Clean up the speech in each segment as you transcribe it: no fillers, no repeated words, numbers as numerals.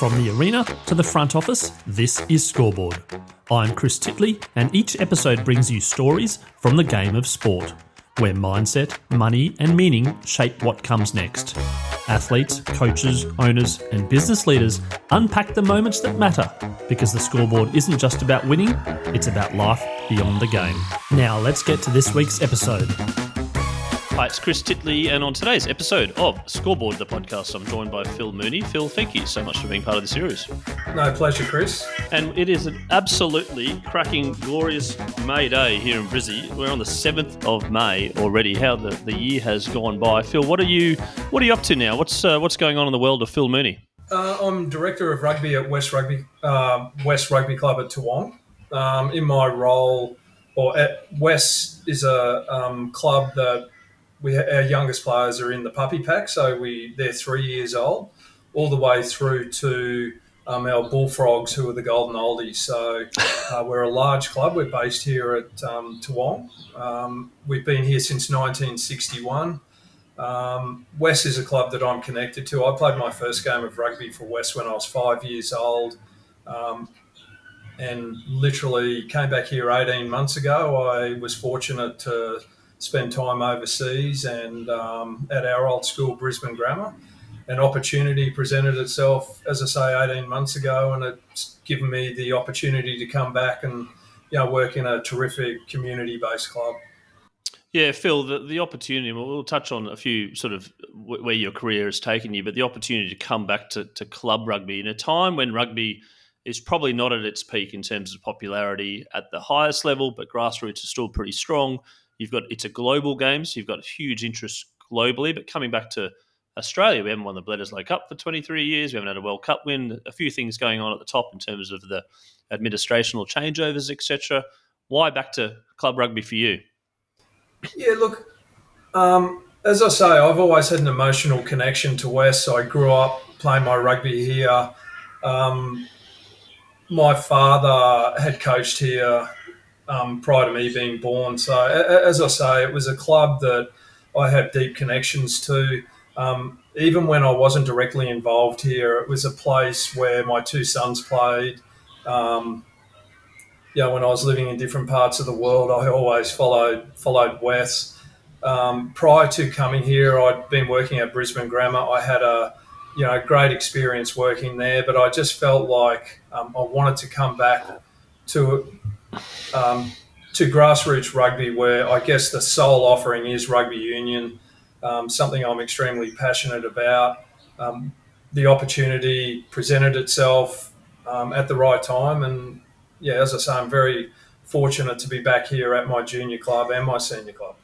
From the arena to the front office, this is Scoreboard. I'm Chris Titley, and each episode brings you stories from the game of sport, where mindset, money, and meaning shape what comes next. Athletes, coaches, owners, and business leaders unpack the moments that matter, because the Scoreboard isn't just about winning, it's about life beyond the game. Now let's get to this week's episode. Hi, it's Chris Titley, and on today's episode of Scoreboard, the podcast, I'm joined by Phil Mooney. Phil, thank you so much for being part of the series. No, pleasure, Chris. And it is an absolutely cracking, glorious May day here in Brizzy. We're on the 7th of May already. How the year has gone by. Phil, what are you up to now? What's going on in the world of Phil Mooney? I'm Director of Rugby at West Rugby Club at Toowong. In my role, or at West is a club that our youngest players are in the puppy pack, so they're 3 years old, all the way through to our bullfrogs, who are the golden oldies. So we're a large club. We're based here at Toowong. We've been here since 1961. West is a club that I'm connected to. I played my first game of rugby for West when I was 5 years old, and literally came back here 18 months ago. I was fortunate to spend time overseas and at our old school, Brisbane Grammar. An opportunity presented itself, as I say, 18 months ago, and it's given me the opportunity to come back and work in a terrific community-based club. Yeah, Phil, the opportunity, we'll touch on a few sort of where your career has taken you, but the opportunity to come back to club rugby in a time when rugby is probably not at its peak in terms of popularity at the highest level, but grassroots is still pretty strong. It's a global game, so you've got huge interest globally, but coming back to Australia, we haven't won the Bledisloe Cup for 23 years. We haven't had a World Cup win. A few things going on at the top in terms of the administrational changeovers, etc. Why back to club rugby for you? Yeah, look, as I say, I've always had an emotional connection to West. So I grew up playing my rugby here. My father had coached here prior to me being born. So as I say, it was a club that I have deep connections to. Even when I wasn't directly involved here, it was a place where my two sons played. When I was living in different parts of the world, I always followed West. Prior to coming here, I'd been working at Brisbane Grammar. I had a great experience working there, but I just felt like I wanted to come back to grassroots rugby, where I guess the sole offering is rugby union, something I'm extremely passionate about. The opportunity presented itself at the right time, and as I say, I'm very fortunate to be back here at my junior club and my senior club.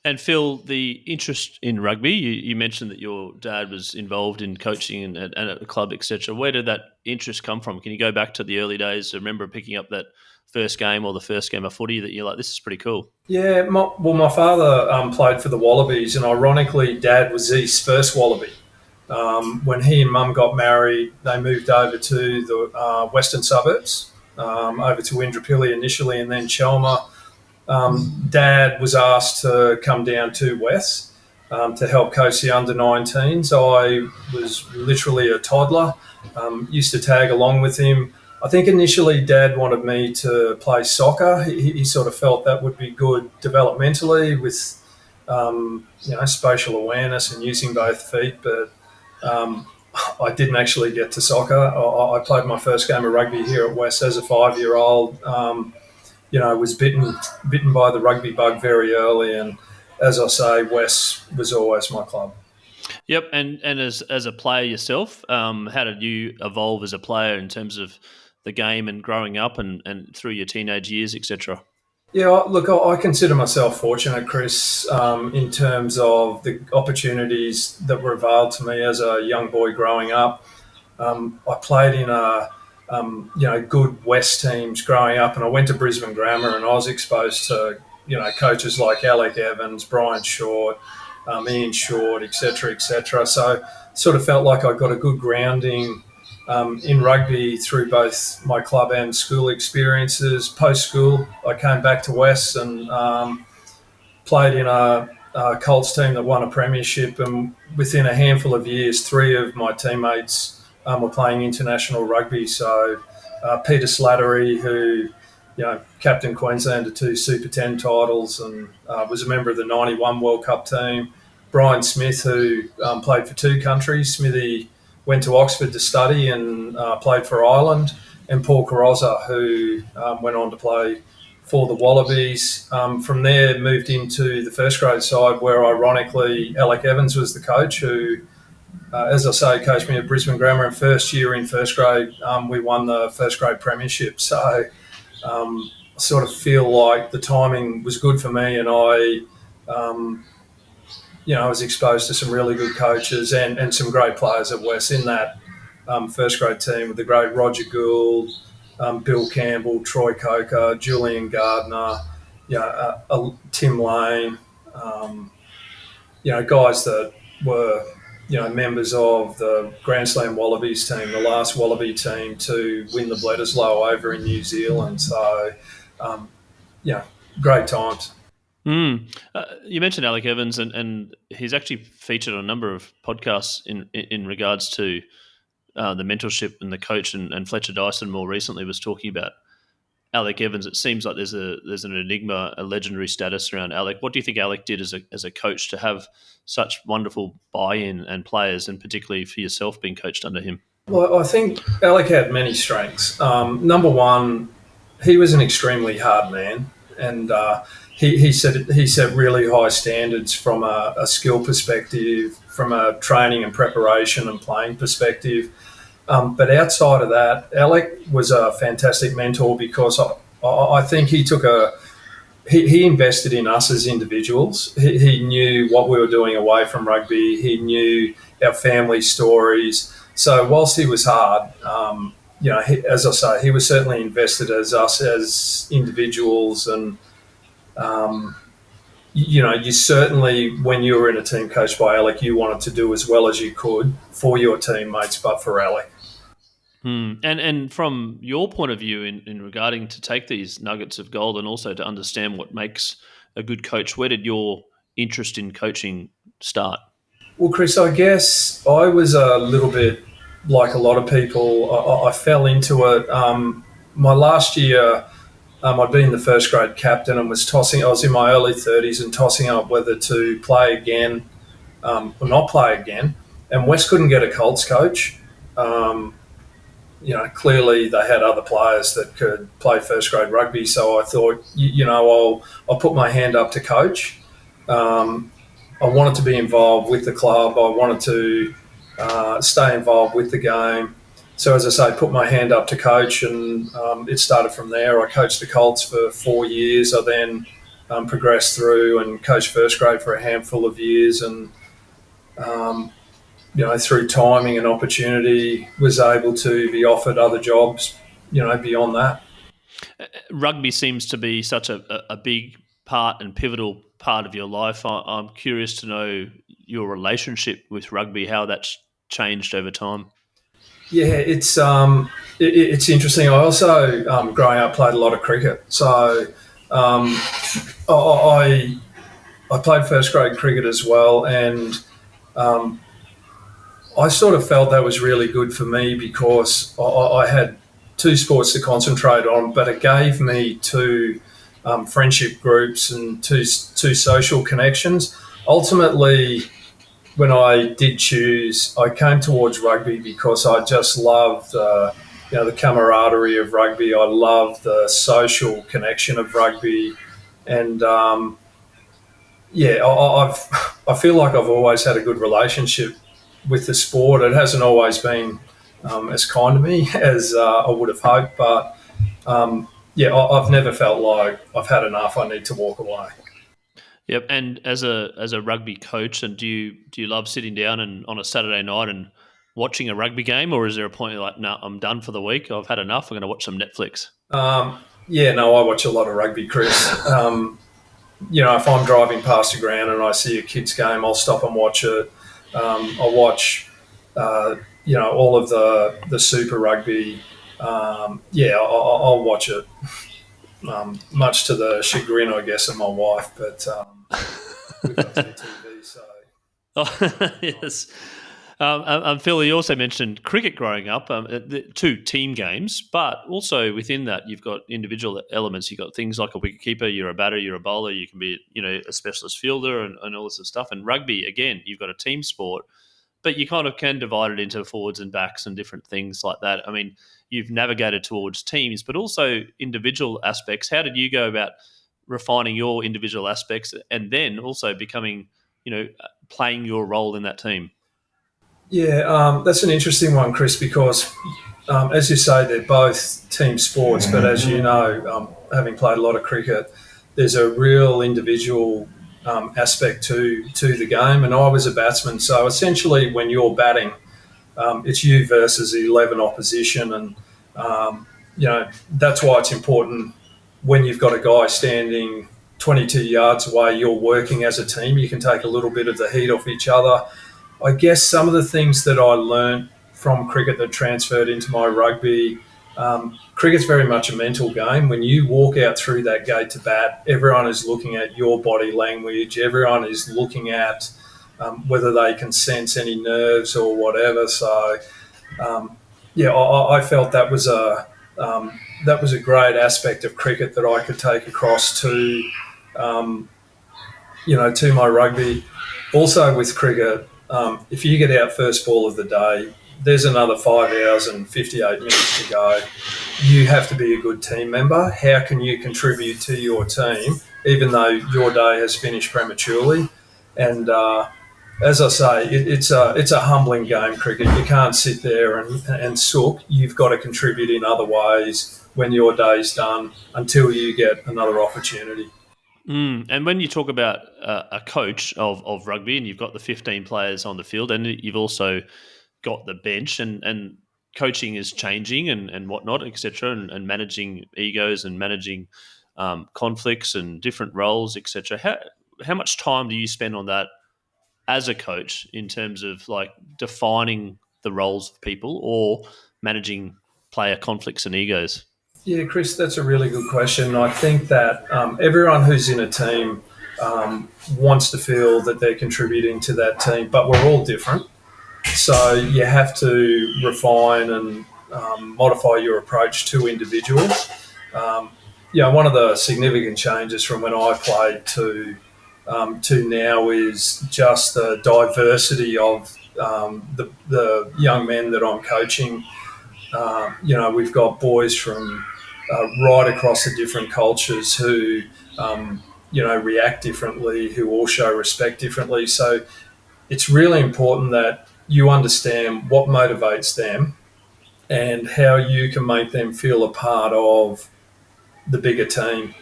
And Phil, the interest in rugby, you mentioned that your dad was involved in coaching and at the club, etc. Where did that interest come from? Can you go back to the early days? I remember picking up that first game or the first game of footy that you're like, this is pretty cool. Yeah, my father played for the Wallabies, and ironically, Dad was East's first Wallaby. When he and Mum got married, they moved over to the western suburbs, over to Indooroopilly initially, and then Chelmer. Dad was asked to come down to West to help coach the under-19s. I was literally a toddler, used to tag along with him. I think initially Dad wanted me to play soccer. He sort of felt that would be good developmentally with spatial awareness and using both feet, but I didn't actually get to soccer. I played my first game of rugby here at West as a 5-year-old. Was bitten by the rugby bug very early, and as I say, West was always my club. Yep, and as a player yourself, how did you evolve as a player in terms of the game and growing up and through your teenage years, etc.? Yeah, look, I consider myself fortunate, Chris, in terms of the opportunities that were available to me as a young boy growing up. I played in good West teams growing up, and I went to Brisbane Grammar, and I was exposed to, coaches like Alec Evans, Brian Short, Ian Short, etc. So sort of felt like I got a good grounding in rugby through both my club and school experiences. Post-school, I came back to West and played in a Colts team that won a premiership, and within a handful of years, 3 of my teammates were playing international rugby. So Peter Slattery, who captained Queensland to 2 Super 10 titles and was a member of the 91 World Cup team. Brian Smith, who played for 2 countries. Smithy went to Oxford to study and played for Ireland. And Paul Carrozza, who went on to play for the Wallabies. From there, moved into the first grade side where, ironically, Alec Evans was the coach who, as I say, coached me at Brisbane Grammar. And first year in first grade, we won the first grade premiership. So I sort of feel like the timing was good for me, and I was exposed to some really good coaches and some great players at West in that first grade team with the great Roger Gould, Bill Campbell, Troy Coker, Julian Gardner, Tim Lane, guys that were members of the Grand Slam Wallabies team, the last Wallaby team to win the Bledisloe over in New Zealand. So, great times. You mentioned Alec Evans, and he's actually featured on a number of podcasts in regards to the mentorship and the coach, and Fletcher Dyson more recently was talking about Alec Evans. It seems like there's an enigma, a legendary status around Alec. What do you think Alec did as a coach to have such wonderful buy-in and players, and particularly for yourself being coached under him? Well, I think Alec had many strengths. Number one, he was an extremely hard man, and he set really high standards from a skill perspective, from a training and preparation and playing perspective. But outside of that, Alec was a fantastic mentor because I think he invested in us as individuals. He knew what we were doing away from rugby. He knew our family stories. So whilst he was hard, as I say, he was certainly invested as us as individuals. And, you certainly, when you were in a team coached by Alec, you wanted to do as well as you could for your teammates, but for Alec. And from your point of view in regarding to take these nuggets of gold and also to understand what makes a good coach, where did your interest in coaching start? Well, Chris, I guess I was a little bit like a lot of people. I fell into it. My last year, I'd been the first grade captain and was I was in my early 30s and tossing up whether to play again or not play again. And West couldn't get a Colts coach. Clearly they had other players that could play first grade rugby. So I thought, I'll put my hand up to coach. I wanted to be involved with the club. I wanted to stay involved with the game. So as I say, put my hand up to coach, and it started from there. I coached the Colts for 4 years. I then progressed through and coached first grade for a handful of years, and through timing and opportunity, was able to be offered other jobs, beyond that. Rugby seems to be such a big part and pivotal part of your life. I'm curious to know your relationship with rugby, how that's changed over time. Yeah, it's interesting. I also, growing up, played a lot of cricket. So I played first grade cricket as well, and I sort of felt that was really good for me because I had 2 sports to concentrate on, but it gave me 2 friendship groups and two social connections. Ultimately, when I did choose, I came towards rugby because I just loved the camaraderie of rugby. I loved the social connection of rugby, and I feel like I've always had a good relationship with the sport. It hasn't always been as kind to me as I would have hoped, but I've never felt like I've had enough. I need to walk away. Yep. And as a rugby coach, and do you love sitting down and on a Saturday night and watching a rugby game, or is there a point you're like, no, I'm done for the week. I've had enough. I'm going to watch some Netflix. I watch a lot of rugby, Chris. If I'm driving past a ground and I see a kids game, I'll stop and watch it. I'll watch, all of the Super Rugby. I'll watch it. Much to the chagrin, I guess, of my wife, but we've got TV, so. Oh, yes. Phil, you also mentioned cricket growing up, the two team games, but also within that you've got individual elements. You've got things like a wicketkeeper, you're a batter, you're a bowler, you can be a specialist fielder and all this sort of stuff. And rugby, again, you've got a team sport, but you kind of can divide it into forwards and backs and different things like that. I mean, you've navigated towards teams, but also individual aspects. How did you go about refining your individual aspects and then also becoming, playing your role in that team? Yeah, that's an interesting one, Chris, because as you say, they're both team sports, but as you know, having played a lot of cricket, there's a real individual aspect to the game, and I was a batsman, so essentially when you're batting, it's you versus 11 opposition, and that's why it's important when you've got a guy standing 22 yards away, you're working as a team. You can take a little bit of the heat off each other. I guess some of the things that I learned from cricket that transferred into my rugby, cricket's very much a mental game. When you walk out through that gate to bat, everyone is looking at your body language. Everyone is looking at whether they can sense any nerves or whatever. So, I felt that was a great aspect of cricket that I could take across to to my rugby. Also with cricket, if you get out first ball of the day, there's another 5 hours and 58 minutes to go. You have to be a good team member. How can you contribute to your team, even though your day has finished prematurely? And as I say, it's a humbling game, cricket. You can't sit there and sook. You've got to contribute in other ways when your day's done until you get another opportunity. And when you talk about a coach of rugby and you've got the 15 players on the field and you've also got the bench and coaching is changing and whatnot, etc., and managing egos and managing conflicts and different roles, etc. How much time do you spend on that as a coach in terms of like defining the roles of people or managing player conflicts and egos? Yeah, Chris, that's a really good question. I think that everyone who's in a team wants to feel that they're contributing to that team, but we're all different. So you have to refine and modify your approach to individuals. One of the significant changes from when I played to now is just the diversity of the young men that I'm coaching. We've got boys from right across the different cultures who, react differently, who all show respect differently. So it's really important that you understand what motivates them and how you can make them feel a part of the bigger team.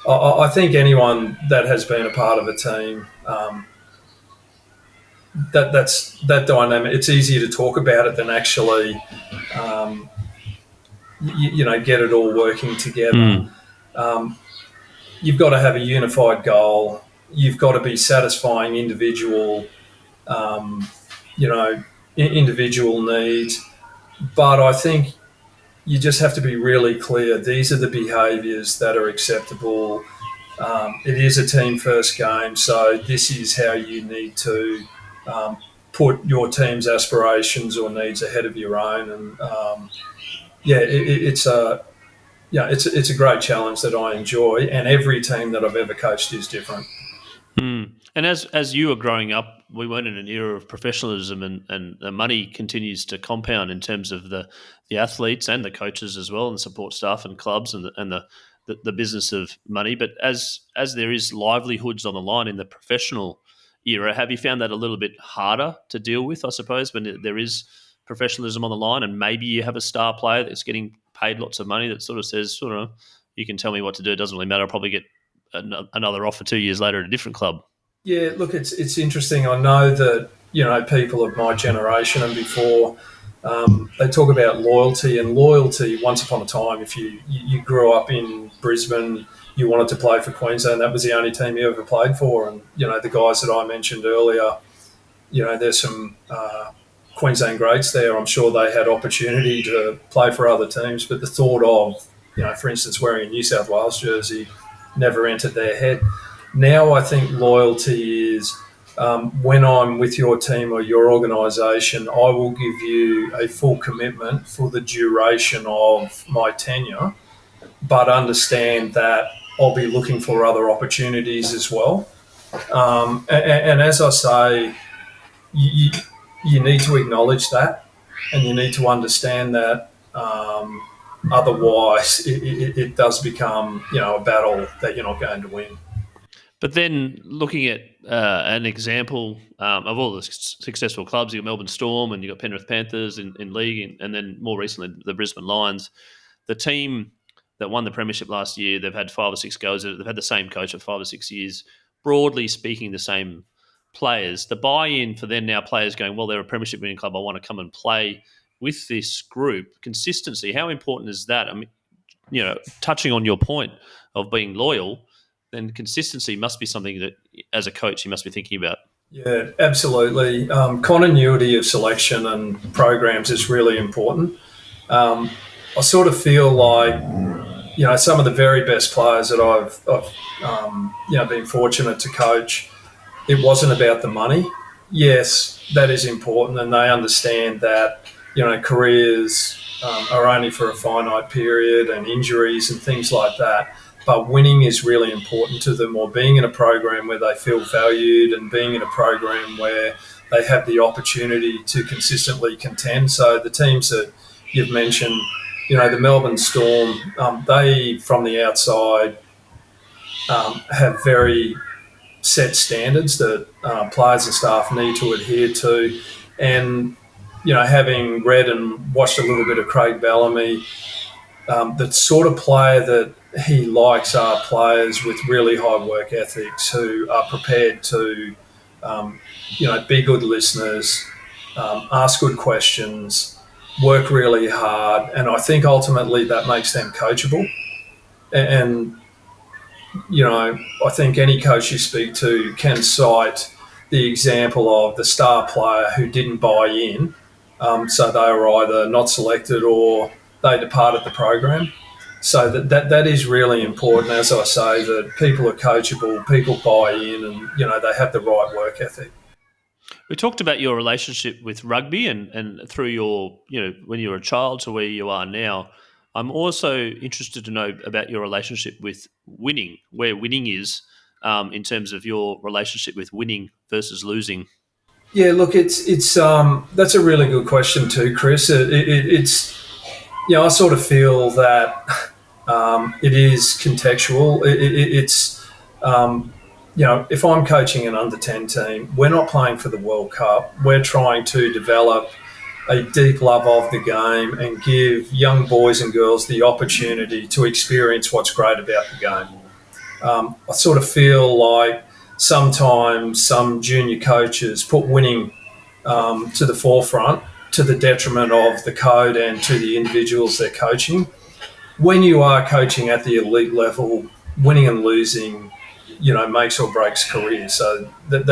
I think anyone that has been a part of a team, that dynamic, it's easier to talk about it than actually get it all working together. You've got to have a unified goal. You've got to be satisfying individual individual needs. But I think you just have to be really clear. These are the behaviours that are acceptable. It is a team first game, so this is how you need to put your team's aspirations or needs ahead of your own. And it's a great challenge that I enjoy. And every team that I've ever coached is different. And as you were growing up, we weren't in an era of professionalism, and the money continues to compound in terms of the athletes and the coaches as well, and the support staff and clubs and the business of money. But as there is livelihoods on the line in the professional era, have you found that a little bit harder to deal with, I suppose, when there is professionalism on the line and maybe you have a star player that's getting paid lots of money that sort of says, you can tell me what to do, it doesn't really matter, I'll probably get another offer 2 years later at a different club? Yeah, look, it's interesting. I know that, people of my generation and before, they talk about loyalty, and loyalty, once upon a time, if you grew up in Brisbane, you wanted to play for Queensland, that was the only team you ever played for. And, the guys that I mentioned earlier, there's some Queensland greats there. I'm sure they had opportunity to play for other teams, but the thought of, for instance, wearing a New South Wales jersey never entered their head. Now I think loyalty is when I'm with your team or your organisation, I will give you a full commitment for the duration of my tenure, but understand that I'll be looking for other opportunities as well. And as I say, you, you need to acknowledge that, and you need to understand that. Otherwise, it does become, a battle that you're not going to win. But then looking at an example of all the successful clubs, you've got Melbourne Storm and you've got Penrith Panthers in league, and then more recently the Brisbane Lions. The team that won the premiership last year, they've had 5 or 6 goes. They've had the same coach for 5 or 6 years. Broadly speaking, the same players. The buy-in for then now players going, well, they're a premiership winning club. I want to come and play with this group. Consistency, how important is that? I mean, touching on your point of being loyal, then consistency must be something that, as a coach, you must be thinking about. Yeah, absolutely. Continuity of selection and programs is really important. I sort of feel like, some of the very best players that I've been fortunate to coach, it wasn't about the money. Yes, that is important, and they understand that, careers are only for a finite period, and injuries and things like that. But winning is really important to them, or being in a program where they feel valued and being in a program where they have the opportunity to consistently contend. So the teams that you've mentioned, the Melbourne Storm, they, from the outside, have very set standards that players and staff need to adhere to. And, having read and watched a little bit of Craig Bellamy, the sort of player that he likes are players with really high work ethics who are prepared to, be good listeners, ask good questions, work really hard. And I think ultimately that makes them coachable. And I think any coach you speak to can cite the example of the star player who didn't buy in. So they were either not selected or they departed the program. So that is really important, as I say, that people are coachable, people buy in, and, they have the right work ethic. We talked about your relationship with rugby and through your, when you were a child to where you are now. I'm also interested to know about your relationship with winning, where winning is in terms of your relationship with winning versus losing. Yeah, look, it's that's a really good question too, Chris. It's I sort of feel that it is contextual. It's if I'm coaching an under-10 team, we're not playing for the World Cup. We're trying to develop a deep love of the game and give young boys and girls the opportunity to experience what's great about the game. I sort of feel like sometimes some junior coaches put winning to the forefront to the detriment of the code and to the individuals they're coaching. When you are coaching at the elite level, winning and losing, makes or breaks careers. So that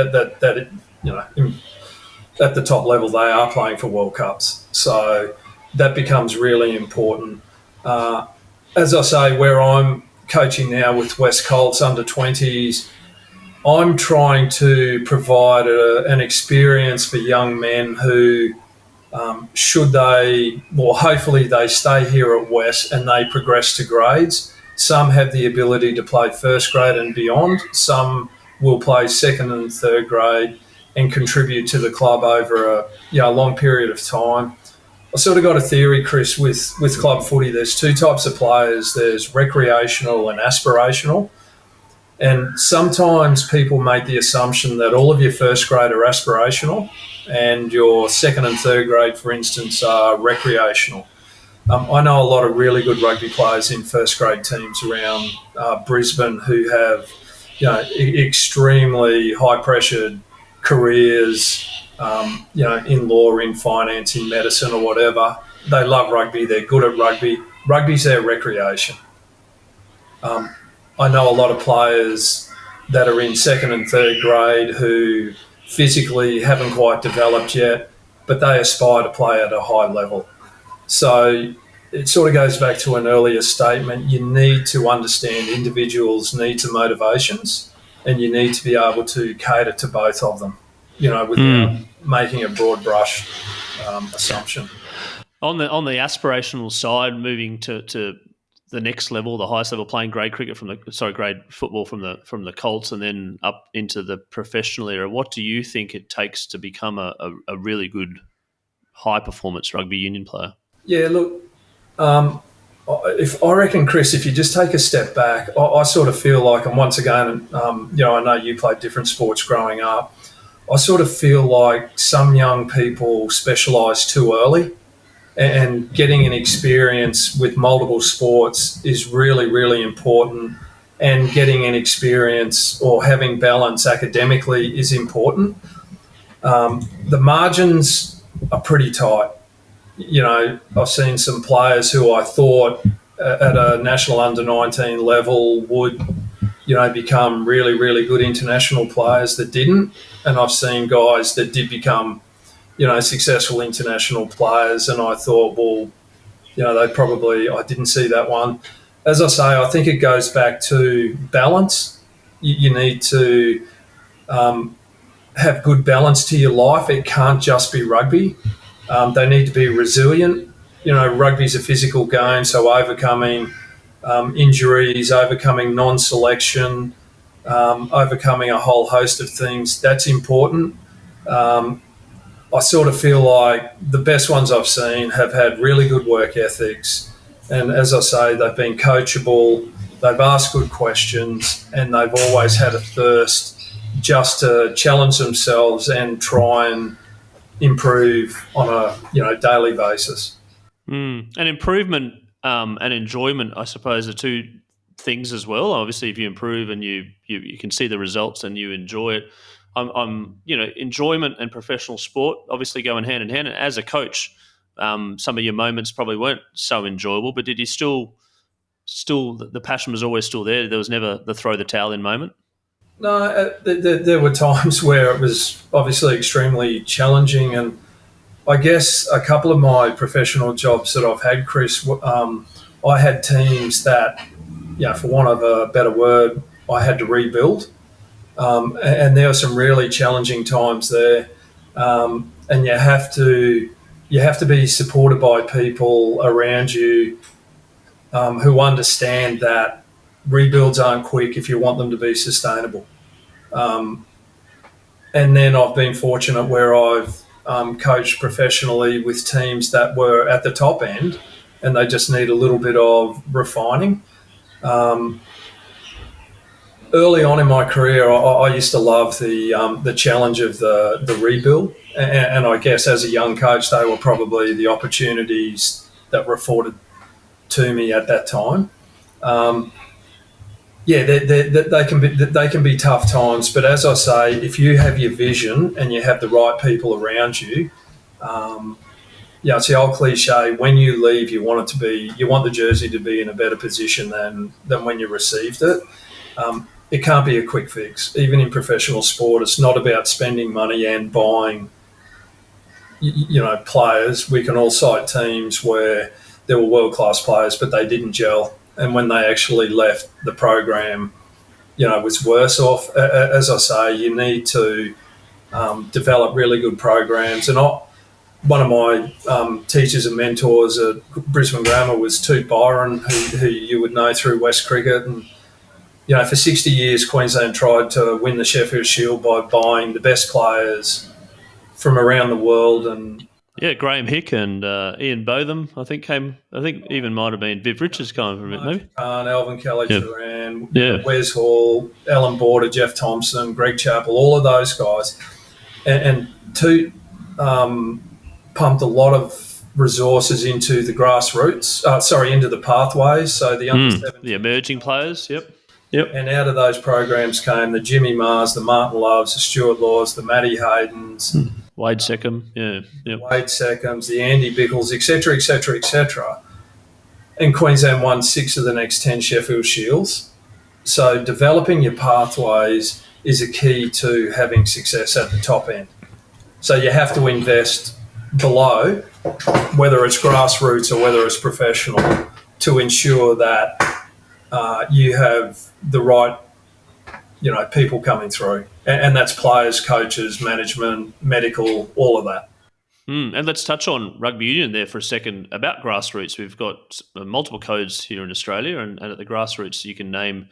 at the top level, they are playing for World Cups. So that becomes really important. As I say, where I'm coaching now with West Colts under 20s, I'm trying to provide an experience for young men who, hopefully they stay here at West and they progress to grades. Some have the ability to play first grade and beyond. Some will play second and third grade and contribute to the club over a long period of time. I sort of got a theory, Chris, with club footy. There's 2 types of players. There's recreational and aspirational. And sometimes people make the assumption that all of your first grade are aspirational and your second and third grade, for instance, are recreational. I know a lot of really good rugby players in first grade teams around Brisbane who have, extremely high-pressured careers, in law, in finance, in medicine or whatever. They love rugby. They're good at rugby. Rugby's their recreation. I know a lot of players that are in second and third grade who physically haven't quite developed yet, but they aspire to play at a high level. So it sort of goes back to an earlier statement. You need to understand individuals' needs and motivations and you need to be able to cater to both of them, without making a broad brush assumption. On the aspirational side, moving to the next level, the highest level, playing grade football from the Colts and then up into the professional era. What do you think it takes to become a really good high performance rugby union player? Yeah, look, I reckon, Chris, if you just take a step back, I sort of feel like, and once again, I know you played different sports growing up. I sort of feel like some young people specialise too early, and getting an experience with multiple sports is really, really important. And getting an experience or having balance academically is important. The margins are pretty tight. I've seen some players who I thought at a national under-19 level would, become really, really good international players that didn't. And I've seen guys that did become, successful international players. And I thought, well, I didn't see that one. As I say, I think it goes back to balance. You need to have good balance to your life. It can't just be rugby. They need to be resilient. Rugby's a physical game, so overcoming injuries, overcoming non-selection, overcoming a whole host of things, that's important. I sort of feel like the best ones I've seen have had really good work ethics. And as I say, they've been coachable, they've asked good questions, and they've always had a thirst just to challenge themselves and try and improve on a daily basis. And improvement and enjoyment, I suppose, are two things as well. Obviously, if you improve and you can see the results and you enjoy it, enjoyment and professional sport obviously going hand in hand. And as a coach, some of your moments probably weren't so enjoyable, but did you still the passion was always still there? There was never the throw the towel in moment? No, there were times where it was obviously extremely challenging, and I guess a couple of my professional jobs that I've had, Chris, I had teams that, for want of a better word, I had to rebuild, and there were some really challenging times there, and you have to be supported by people around you who understand that rebuilds aren't quick if you want them to be sustainable. And then I've been fortunate where I've coached professionally with teams that were at the top end and they just need a little bit of refining. Early on in my career, I used to love the challenge of the rebuild. And I guess as a young coach, they were probably the opportunities that were afforded to me at that time. They can be tough times, but as I say, if you have your vision and you have the right people around you, it's the old cliche. When you leave, you want the jersey to be in a better position than when you received it. It can't be a quick fix. Even in professional sport, it's not about spending money and buying, players. We can all cite teams where there were world-class players, but they didn't gel. And when they actually left, the program, was worse off. As I say, you need to develop really good programs. And one of my teachers and mentors at Brisbane Grammar was Toot Byron, who you would know through West Cricket. And, for 60 years, Queensland tried to win the Sheffield Shield by buying the best players from around the world. And yeah, Graham Hick and Ian Botham, I think even might have been Viv Richards kind of it, maybe. Alvin Kelly-Turan, Wes Hall, Alan Border, Jeff Thompson, Greg Chappell, all of those guys. And Toot pumped a lot of resources into the grassroots, into the pathways, so the under-17. The emerging players, yep. And out of those programs came the Jimmy Mars, the Martin Loves, the Stuart Laws, the Matty Haydens, Wade Seckham, Wade Seckhams, the Andy Bickles, etc., etc., etc. And Queensland won 6 of the next 10 Sheffield Shields. So developing your pathways is a key to having success at the top end. So you have to invest below, whether it's grassroots or whether it's professional, to ensure that you have the right people coming through, and that's players, coaches, management, medical, all of that. And let's touch on rugby union there for a second about grassroots. We've got multiple codes here in Australia, and at the grassroots you can name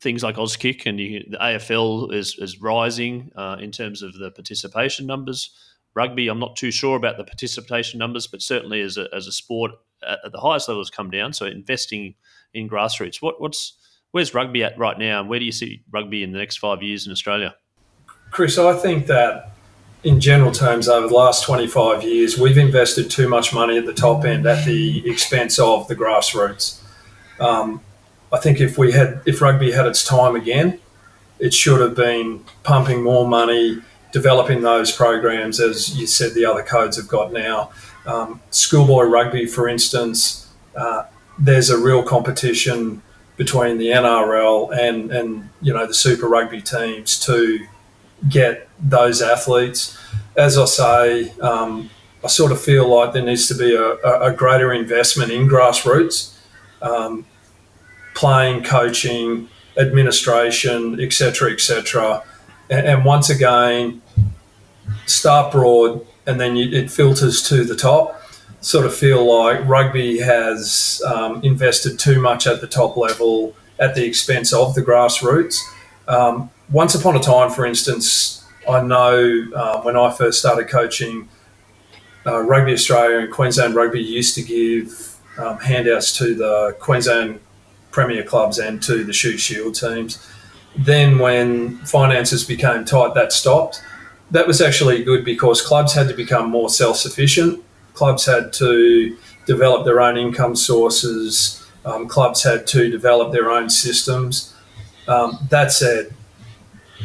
things like Auskick, and the AFL is rising in terms of the participation numbers. Rugby, I'm not too sure about the participation numbers, but certainly as a sport at the highest level has come down. So investing in grassroots. Where's rugby at right now, and where do you see rugby in the next 5 years in Australia? Chris, I think that in general terms, over the last 25 years, we've invested too much money at the top end at the expense of the grassroots. I think if rugby had its time again, it should have been pumping more money, developing those programs, as you said, the other codes have got now. Schoolboy rugby, for instance, there's a real competition between the NRL and the Super Rugby teams to get those athletes. As I say, I sort of feel like there needs to be a greater investment in grassroots, playing, coaching, administration, etc., etc. And once again, start broad and then it filters to the top. Sort of feel like rugby has invested too much at the top level at the expense of the grassroots. Once upon a time, for instance, I know when I first started coaching, Rugby Australia and Queensland Rugby used to give handouts to the Queensland Premier clubs and to the Shoot Shield teams. Then when finances became tight, that stopped. That was actually good because clubs had to become more self-sufficient. Clubs had to develop their own income sources. Clubs had to develop their own systems. That said,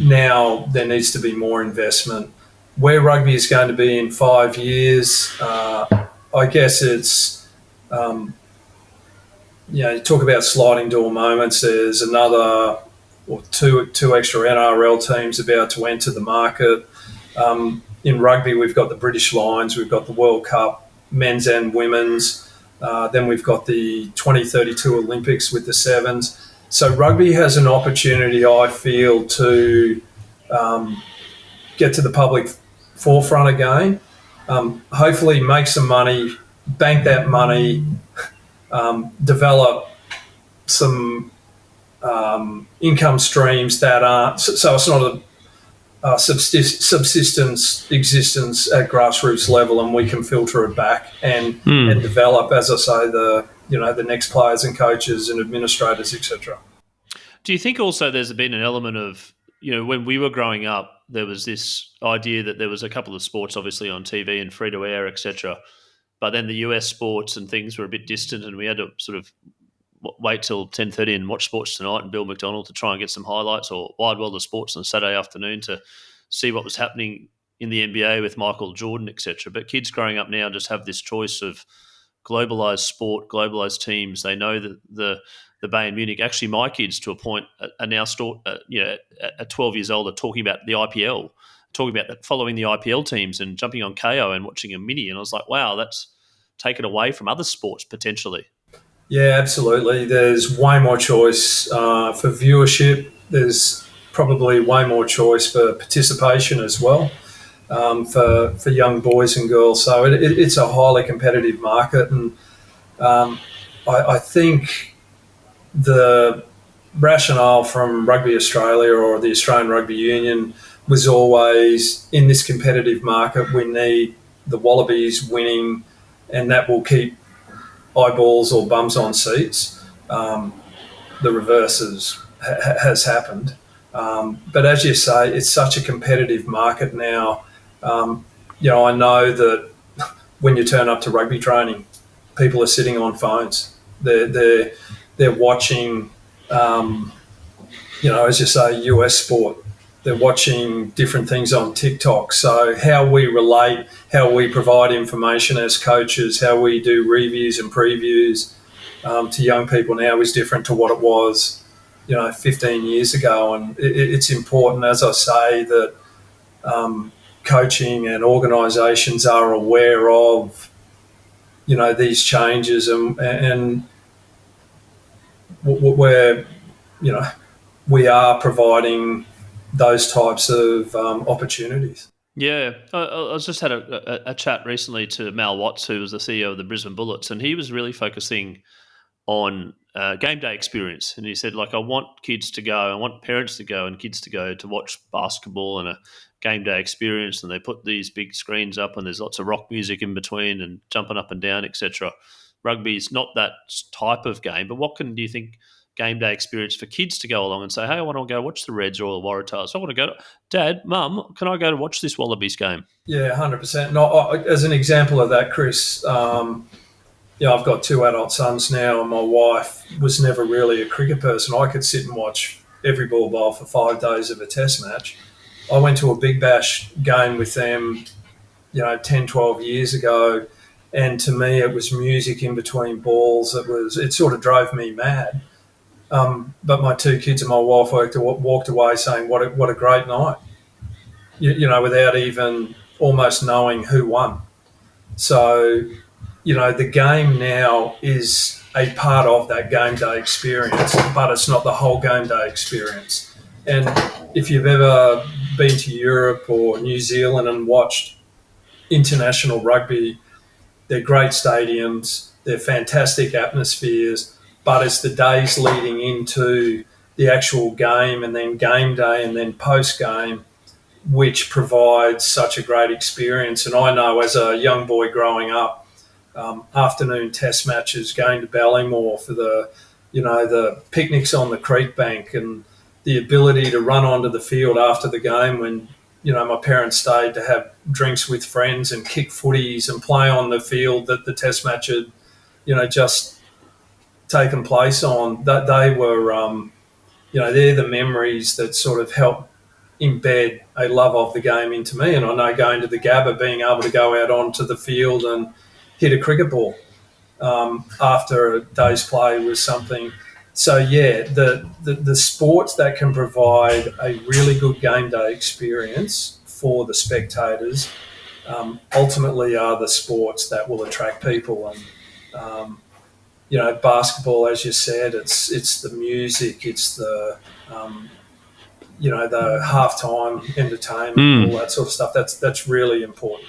now there needs to be more investment. Where rugby is going to be in 5 years, I guess it's, you talk about sliding door moments. There's another or two extra NRL teams about to enter the market. In rugby, we've got the British Lions, we've got the World Cup, men's and women's. Then we've got the 2032 Olympics with the Sevens. So rugby has an opportunity, I feel, to get to the public forefront again, hopefully make some money, bank that money, develop some income streams that aren't, so it's not a subsistence existence at grassroots level, and we can filter it back and develop, as I say, the next players and coaches and administrators, etc. Do you think also there's been an element of, when we were growing up, there was this idea that there was a couple of sports obviously on TV and free to air, etc. But then the US sports and things were a bit distant, and we had to sort of wait till 10:30 and watch Sports Tonight and Bill McDonald to try and get some highlights, or Wide World of Sports on a Saturday afternoon to see what was happening in the NBA with Michael Jordan, etc. But kids growing up now just have this choice of globalised sport, globalised teams. They know that the Bayern Munich, actually my kids to a point are now at 12 years old are talking about the IPL, talking about that, following the IPL teams and jumping on KO and watching a mini. And I was like, wow, that's taken away from other sports potentially. Yeah, absolutely. There's way more choice for viewership. There's probably way more choice for participation as well for young boys and girls. So it's a highly competitive market, and I think the rationale from Rugby Australia or the Australian Rugby Union was always, in this competitive market, we need the Wallabies winning, and that will keep eyeballs or bums on seats. The reverse has happened. But as you say, it's such a competitive market now. I know that when you turn up to rugby training, people are sitting on phones. They're watching, as you say, US sport. They're watching different things on TikTok. So how we relate, how we provide information as coaches, how we do reviews and previews to young people now is different to what it was, 15 years ago. And it's important, as I say, that coaching and organisations are aware of, these changes and where, we are providing those types of opportunities. Yeah, I just had a chat recently to Mal Watts, who was the CEO of the Brisbane Bullets, and he was really focusing on game day experience. And he said, like, I want kids to go, I want parents to go and kids to go to watch basketball and a game day experience. And they put these big screens up and there's lots of rock music in between and jumping up and down, etc. Rugby is not that type of game, but do you think game day experience for kids to go along and say, hey, I want to go watch the Reds or the Waratahs. I want to go, Dad, Mum, can I go to watch this Wallabies game? Yeah, 100%. No, as an example of that, Chris, I've got two adult sons now, and my wife was never really a cricket person. I could sit and watch every ball bowl for 5 days of a test match. I went to a Big Bash game with them, 10, 12 years ago, and to me it was music in between balls. It sort of drove me mad. But my two kids and my wife walked away saying, what a great night, without even almost knowing who won. So, the game now is a part of that game day experience, but it's not the whole game day experience. And if you've ever been to Europe or New Zealand and watched international rugby, they're great stadiums, they're fantastic atmospheres, but it's the days leading into the actual game and then game day and then post-game which provides such a great experience. And I know as a young boy growing up, afternoon test matches, going to Ballymore for the picnics on the creek bank and the ability to run onto the field after the game when, my parents stayed to have drinks with friends and kick footies and play on the field that the test match had, just taken place on. That they were, they're the memories that sort of help embed a love of the game into me. And I know going to the Gabba, being able to go out onto the field and hit a cricket ball after a day's play was something. So yeah, the sports that can provide a really good game day experience for the spectators ultimately are the sports that will attract people. And basketball, as you said, it's the music, it's the the halftime entertainment, all that sort of stuff. That's really important.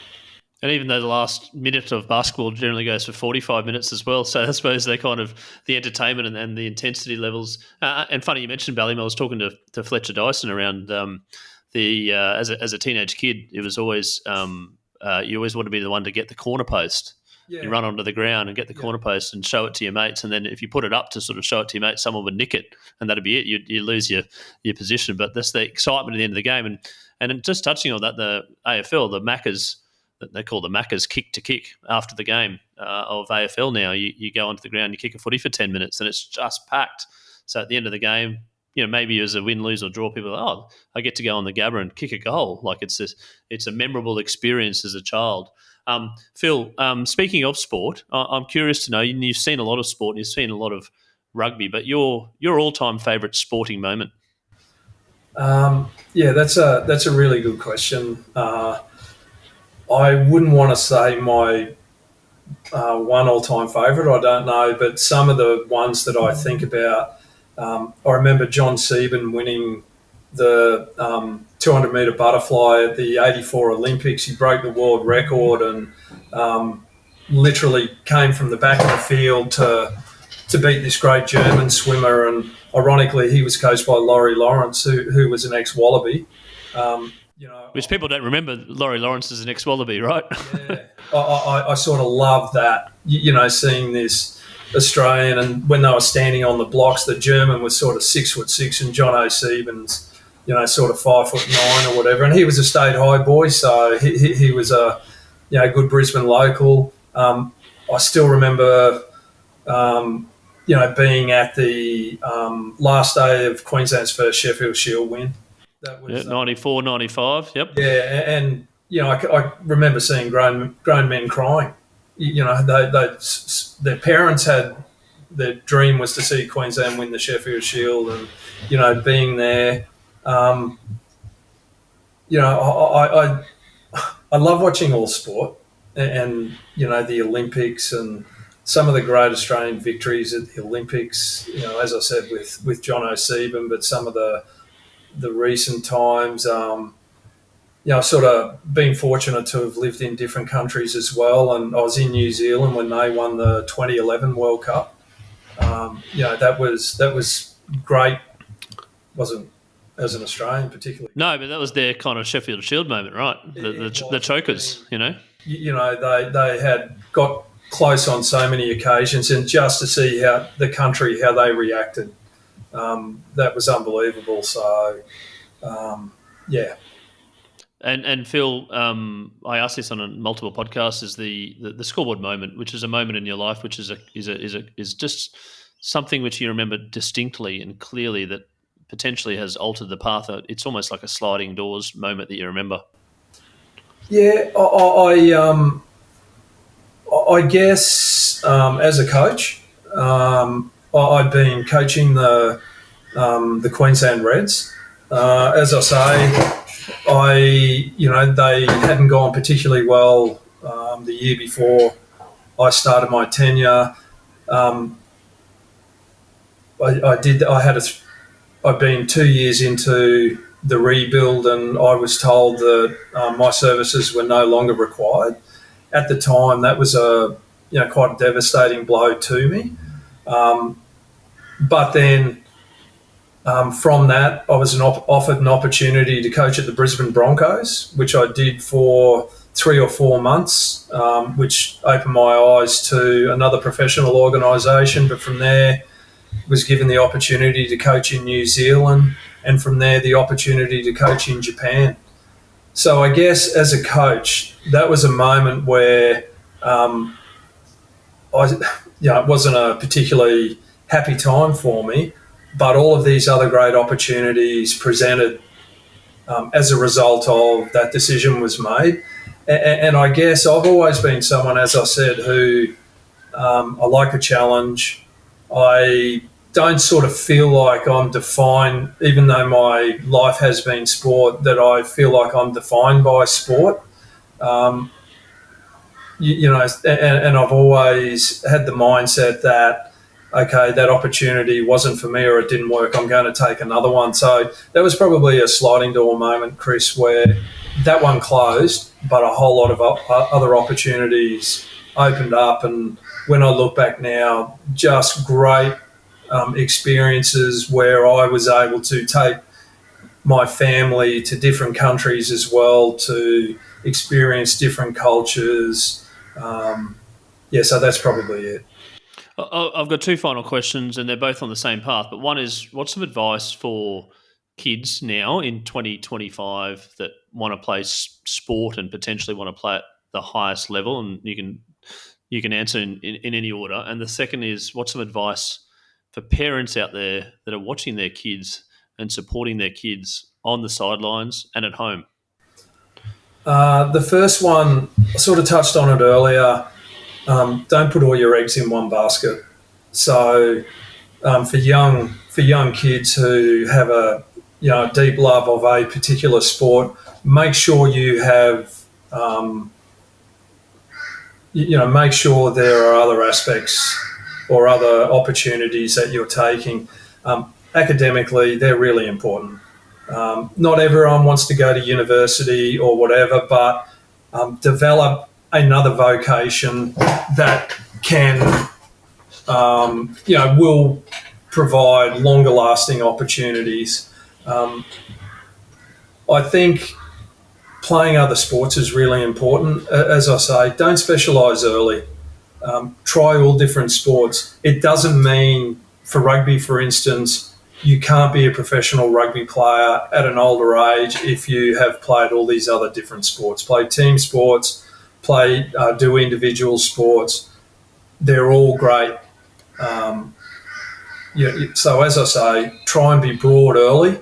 And even though the last minute of basketball generally goes for 45 minutes as well, so I suppose they're kind of the entertainment and the intensity levels. And funny you mentioned Ballymore. I was talking to Fletcher Dyson around as a teenage kid. It was always you always want to be the one to get the corner post. Yeah. You run onto the ground and get the corner post and show it to your mates, and then if you put it up to sort of show it to your mates, someone would nick it, and that'd be it. You lose your position. But that's the excitement at the end of the game. And just touching on that, the AFL, the Maccas, they call the Maccas kick to kick after the game of AFL now. You go onto the ground, you kick a footy for 10 minutes and it's just packed. So at the end of the game, maybe as a win, lose or draw, people are, I get to go on the Gabba and kick a goal. Like it's a memorable experience as a child. Phil, speaking of sport, I'm curious to know, you've seen a lot of sport, you've seen a lot of rugby, but your all-time favourite sporting moment? That's a really good question. I wouldn't want to say my one all-time favourite. I don't know, but some of the ones that I think about, I remember John Sieben winning the 200-metre butterfly at the 84 Olympics. He broke the world record and literally came from the back of the field to beat this great German swimmer. And ironically, he was coached by Laurie Lawrence, who was an ex-Wallaby. Which people don't remember, Laurie Lawrence is an ex-Wallaby, right? Yeah, I sort of love that, seeing this Australian, and when they were standing on the blocks, the German was sort of 6'6", and John O'Sieben's, sort of 5'9" or whatever, and he was a state high boy, so he was a, good Brisbane local. I still remember, being at the last day of Queensland's first Sheffield Shield win. That was 94, 95, yep. Yeah, and I remember seeing grown men crying. Their parents had, their dream was to see Queensland win the Sheffield Shield, and being there. I love watching all sport, and the Olympics and some of the great Australian victories at the Olympics, as I said, with John O'Sieben, but some of the recent times, I've sort of been fortunate to have lived in different countries as well. And I was in New Zealand when they won the 2011 World Cup. That was great. Wasn't as an Australian particularly. No, but that was their kind of Sheffield Shield moment, right? The chokers, They had got close on so many occasions, and just to see how the country, how they reacted, that was unbelievable. So, yeah. And Phil, I asked this on multiple podcasts, is the scoreboard moment, which is a moment in your life, which is just something which you remember distinctly and clearly that potentially has altered the path. It's almost like a sliding doors moment that you remember. Yeah, I guess as a coach, I'd been coaching the Queensland Reds. As I say, they hadn't gone particularly well the year before I started my tenure. I'd been 2 years into the rebuild, and I was told that my services were no longer required. At the time, that was quite a devastating blow to me. But then from that, I was offered an opportunity to coach at the Brisbane Broncos, which I did for 3 or 4 months, which opened my eyes to another professional organisation. But from there, was given the opportunity to coach in New Zealand, and from there the opportunity to coach in Japan. So I guess as a coach, that was a moment where it wasn't a particularly happy time for me, but all of these other great opportunities presented as a result of that decision was made. And I guess I've always been someone, as I said, who I like a challenge. I don't sort of feel like I'm defined, even though my life has been sport, that I feel like I'm defined by sport. And I've always had the mindset that, okay, that opportunity wasn't for me or it didn't work, I'm going to take another one. So that was probably a sliding door moment, Chris, where that one closed, but a whole lot of other opportunities opened up. And when I look back now, just great experiences where I was able to take my family to different countries as well, to experience different cultures. So that's probably it. I've got 2 final questions, and they're both on the same path. But one is, what's some advice for kids now in 2025 that want to play sport and potentially want to play at the highest level? And you can answer in any order. And the second is, what's some advice for parents out there that are watching their kids and supporting their kids on the sidelines and at home? The first one, I sort of touched on it earlier. Don't put all your eggs in one basket. So for young kids who have a deep love of a particular sport, make sure you have make sure there are other aspects or other opportunities that you're taking. Academically, they're really important. Not everyone wants to go to university or whatever, but develop another vocation that can, will provide longer lasting opportunities. I think playing other sports is really important. As I say, don't specialise early. Try all different sports. It doesn't mean, for rugby, for instance, you can't be a professional rugby player at an older age if you have played all these other different sports. Play team sports, do individual sports. They're all great. So as I say, try and be broad early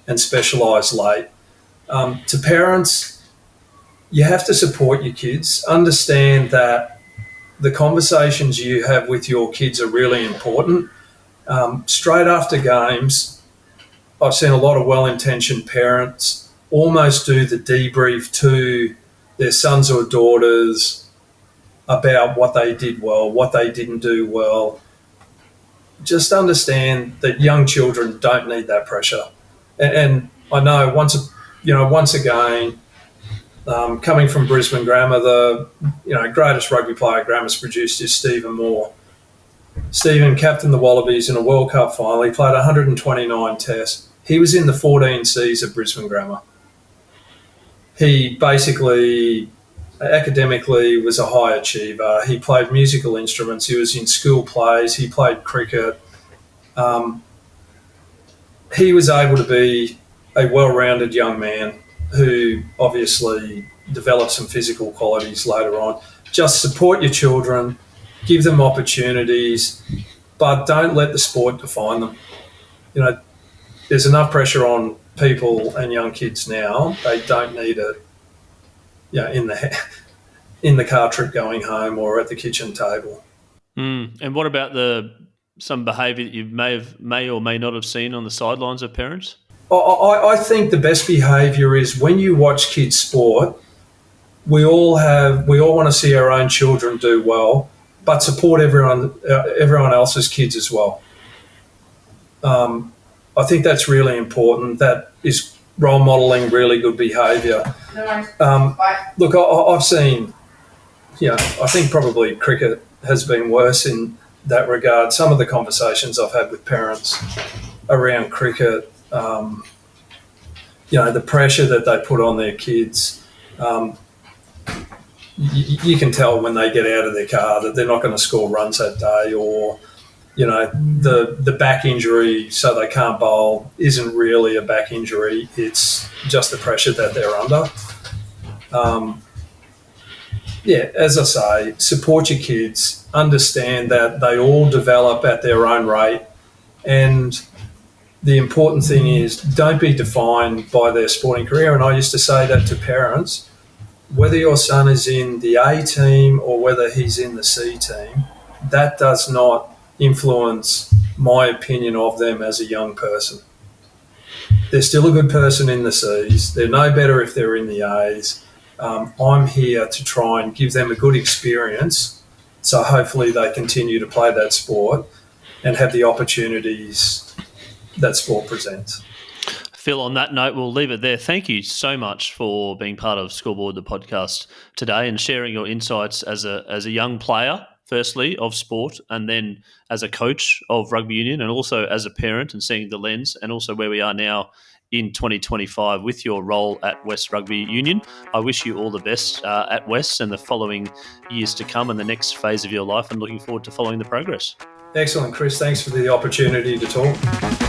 and specialise late. To parents, you have to support your kids. Understand that the conversations you have with your kids are really important. Straight after games, I've seen a lot of well-intentioned parents almost do the debrief to their sons or daughters about what they did well, what they didn't do well. Just understand that young children don't need that pressure. And I know once again, coming from Brisbane Grammar, the greatest rugby player Grammar's produced is Stephen Moore. Stephen captained the Wallabies in a World Cup final. He played 129 tests. He was in the 14 Cs of Brisbane Grammar. He basically, academically, was a high achiever. He played musical instruments. He was in school plays. He played cricket. He was able to be a well-rounded young man who obviously developed some physical qualities later on. Just support your children, give them opportunities, but don't let the sport define them. There's enough pressure on people and young kids now. They don't need it in the car trip going home or at the kitchen table. And what about some behaviour that you may or may not have seen on the sidelines of parents? I think the best behaviour is when you watch kids sport, we all want to see our own children do well, but support everyone else's kids as well. I think that's really important. That is role modelling really good behaviour. Look, I've seen, I think probably cricket has been worse in that regard. Some of the conversations I've had with parents around cricket, the pressure that they put on their kids, you can tell when they get out of their car that they're not going to score runs that day, or the back injury so they can't bowl isn't really a back injury. It's just the pressure that they're under. As I say, support your kids, understand that they all develop at their own rate, and the important thing is don't be defined by their sporting career. And I used to say that to parents, whether your son is in the A team or whether he's in the C team, that does not influence my opinion of them as a young person. They're still a good person in the C's. They're no better if they're in the A's. I'm here to try and give them a good experience, so hopefully they continue to play that sport and have the opportunities that sport presents. Phil, on that note, we'll leave it there. Thank you so much for being part of Scoreboard, the podcast today, and sharing your insights as a young player, firstly, of sport, and then as a coach of rugby union, and also as a parent, and seeing the lens, and also where we are now in 2025 with your role at West Rugby Union. I wish you all the best at West and the following years to come and the next phase of your life, and looking forward to following the progress. Excellent, Chris. Thanks for the opportunity to talk.